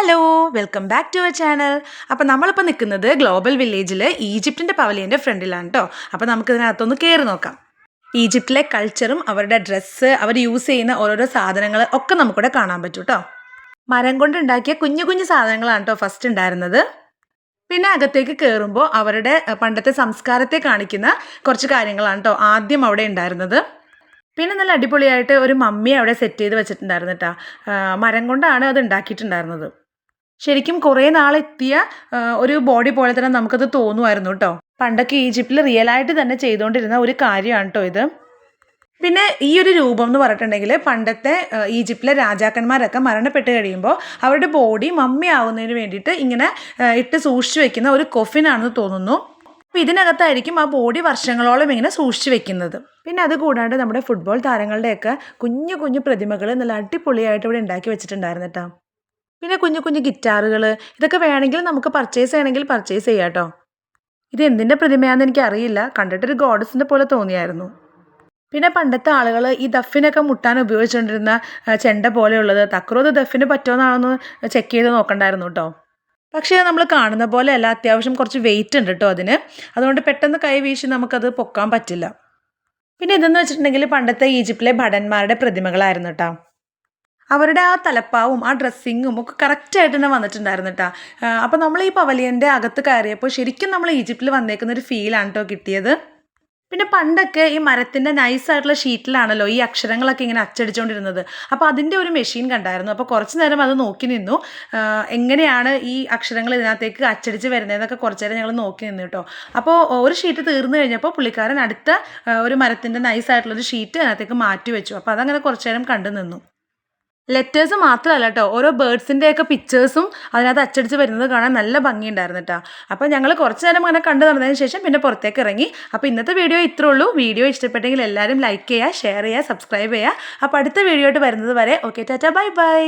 Hello welcome back to our channel. അപ്പോൾ നമ്മളിപ്പോൾ നിൽക്കുന്നത് ഗ്ലോബൽ വില്ലേജിൽ ഈജിപ്തിൻ്റെ പവലിയൻ്റെ ഫ്രണ്ടിലാണ് കേട്ടോ. അപ്പോൾ നമുക്കിതിനകത്തൊന്ന് കയറി നോക്കാം. ഈജിപ്തിലെ കൾച്ചറും അവരുടെ ഡ്രസ്സ്, അവർ യൂസ് ചെയ്യുന്ന ഓരോരോ സാധനങ്ങൾ ഒക്കെ നമുക്കിവിടെ കാണാൻ പറ്റും കേട്ടോ. മരം കൊണ്ടുണ്ടാക്കിയ കുഞ്ഞു കുഞ്ഞു സാധനങ്ങളാണ് കേട്ടോ ഫസ്റ്റ് ഉണ്ടായിരുന്നത്. പിന്നെ അകത്തേക്ക് കയറുമ്പോൾ അവരുടെ പണ്ടത്തെ സംസ്കാരത്തെ കാണിക്കുന്ന കുറച്ച് കാര്യങ്ങളാണ് കേട്ടോ ആദ്യം അവിടെ ഉണ്ടായിരുന്നത്. പിന്നെ നല്ല അടിപൊളിയായിട്ട് ഒരു മമ്മിയെ അവിടെ സെറ്റ് ചെയ്ത് വെച്ചിട്ടുണ്ടായിരുന്നു കേട്ടോ. മരം കൊണ്ടാണ് അത് ഉണ്ടാക്കിയിട്ടുണ്ടായിരുന്നത്. ശരിക്കും കുറേ നാളെത്തിയ ഒരു ബോഡി പോലെ തന്നെ നമുക്കത് തോന്നുമായിരുന്നു കേട്ടോ. പണ്ടൊക്കെ ഈജിപ്തിൽ റിയലായിട്ട് തന്നെ ചെയ്തുകൊണ്ടിരുന്ന ഒരു കാര്യമാണ് കേട്ടോ ഇത്. പിന്നെ ഈ ഒരു രൂപം എന്ന് പറഞ്ഞിട്ടുണ്ടെങ്കിൽ പണ്ടത്തെ ഈജിപ്തിലെ രാജാക്കന്മാരൊക്കെ മരണപ്പെട്ട് കഴിയുമ്പോൾ അവരുടെ ബോഡി മമ്മി ആവുന്നതിന് വേണ്ടിയിട്ട് ഇങ്ങനെ ഇട്ട് സൂക്ഷിച്ചു വെക്കുന്ന ഒരു കൊഫിനാണെന്ന് തോന്നുന്നു. അപ്പോൾ ഇതിനകത്തായിരിക്കും ആ ബോഡി വർഷങ്ങളോളം ഇങ്ങനെ സൂക്ഷിച്ചു വെക്കുന്നത്. പിന്നെ അത് കൂടാണ്ട് നമ്മുടെ ഫുട്ബോൾ താരങ്ങളുടെയൊക്കെ കുഞ്ഞു കുഞ്ഞു പ്രതിമകൾ നല്ല അടിപൊളിയായിട്ട് ഇവിടെ ഉണ്ടാക്കി വെച്ചിട്ടുണ്ടായിരുന്നു കേട്ടോ. പിന്നെ കുഞ്ഞു കുഞ്ഞു ഗിറ്റാറുകൾ, ഇതൊക്കെ വേണമെങ്കിൽ നമുക്ക് പർച്ചേസ് ചെയ്യണമെങ്കിൽ പർച്ചേസ് ചെയ്യാം കേട്ടോ. ഇത് എന്തിൻ്റെ പ്രതിമയാണെന്ന് എനിക്കറിയില്ല, കണ്ടിട്ടൊരു ഗോഡസിൻ്റെ പോലെ തോന്നിയായിരുന്നു. പിന്നെ പണ്ടത്തെ ആളുകൾ ഈ ദഫിനൊക്കെ മുട്ടാൻ ഉപയോഗിച്ചുകൊണ്ടിരുന്ന ചെണ്ട പോലെയുള്ളത് തക്രോത് ദഫിന് പറ്റുമെന്നാണെന്ന് ചെക്ക് ചെയ്ത് നോക്കണ്ടായിരുന്നു കേട്ടോ. പക്ഷേ നമ്മൾ കാണുന്ന പോലെയല്ല, അത്യാവശ്യം കുറച്ച് വെയിറ്റ് ഉണ്ട് കേട്ടോ അതിന്. അതുകൊണ്ട് പെട്ടെന്ന് കൈ വീശി നമുക്കത് പൊക്കാൻ പറ്റില്ല. പിന്നെ ഇതെന്ന് വെച്ചിട്ടുണ്ടെങ്കിൽ പണ്ടത്തെ ഈജിപ്തിലെ ഭടന്മാരുടെ പ്രതിമകളായിരുന്നു കേട്ടോ. അവരുടെ ആ തലപ്പാവും ആ ഡ്രസ്സിങ്ങും ഒക്കെ കറക്റ്റായിട്ട് തന്നെ വന്നിട്ടുണ്ടായിരുന്നു കേട്ടോ. അപ്പോൾ നമ്മൾ ഈ പവലിയൻ്റെ അകത്ത് കയറിയപ്പോൾ ശരിക്കും നമ്മൾ ഈജിപ്തിൽ വന്നേക്കുന്ന ഒരു ഫീലാണ് കേട്ടോ കിട്ടിയത്. പിന്നെ പണ്ടൊക്കെ ഈ മരത്തിൻ്റെ നൈസായിട്ടുള്ള ഷീറ്റിലാണല്ലോ ഈ അക്ഷരങ്ങളൊക്കെ ഇങ്ങനെ അച്ചടിച്ചുകൊണ്ടിരുന്നത്. അപ്പോൾ അതിൻ്റെ ഒരു മെഷീൻ കണ്ടായിരുന്നു. അപ്പോൾ കുറച്ച് നേരം അത് നോക്കി നിന്നു, എങ്ങനെയാണ് ഈ അക്ഷരങ്ങൾ ഇതിനകത്തേക്ക് അച്ചടിച്ച് വരുന്നതെന്നൊക്കെ കുറച്ച് നേരം ഞങ്ങൾ നോക്കി നിന്നു കേട്ടോ. അപ്പോൾ ഒരു ഷീറ്റ് തീർന്നു കഴിഞ്ഞപ്പോൾ പുള്ളിക്കാരൻ അടുത്ത ഒരു മരത്തിൻ്റെ നൈസായിട്ടുള്ളൊരു ഷീറ്റ് അതിനകത്തേക്ക് മാറ്റി വെച്ചു. അപ്പോൾ അതങ്ങനെ കുറച്ച് നേരം കണ്ടു നിന്നു. ലെറ്റേഴ്സ് മാത്രമല്ല കേട്ടോ, ഓരോ ബേർഡ്സിൻ്റെയൊക്കെ പിക്ചേഴ്സും അതിനകത്ത് അച്ചടിച്ച് വരുന്നത് കാണാൻ നല്ല ഭംഗിയുണ്ടായിരുന്നു കേട്ടോ. അപ്പോൾ ഞങ്ങൾ കുറച്ച് നേരം അങ്ങനെ കണ്ടു നടന്നതിന് ശേഷം പിന്നെ പുറത്തേക്ക് ഇറങ്ങി. അപ്പോൾ ഇന്നത്തെ വീഡിയോ ഇത്രേ ഉള്ളൂ. വീഡിയോ ഇഷ്ടപ്പെട്ടെങ്കിൽ എല്ലാവരും ലൈക്ക് ചെയ്യുക, ഷെയർ ചെയ്യുക, സബ്സ്ക്രൈബ് ചെയ്യുക. അപ്പോൾ അടുത്ത വീഡിയോ ആയിട്ട് വരുന്നത് വരെ ഓക്കെ, ടാറ്റാ, ബൈ ബൈ.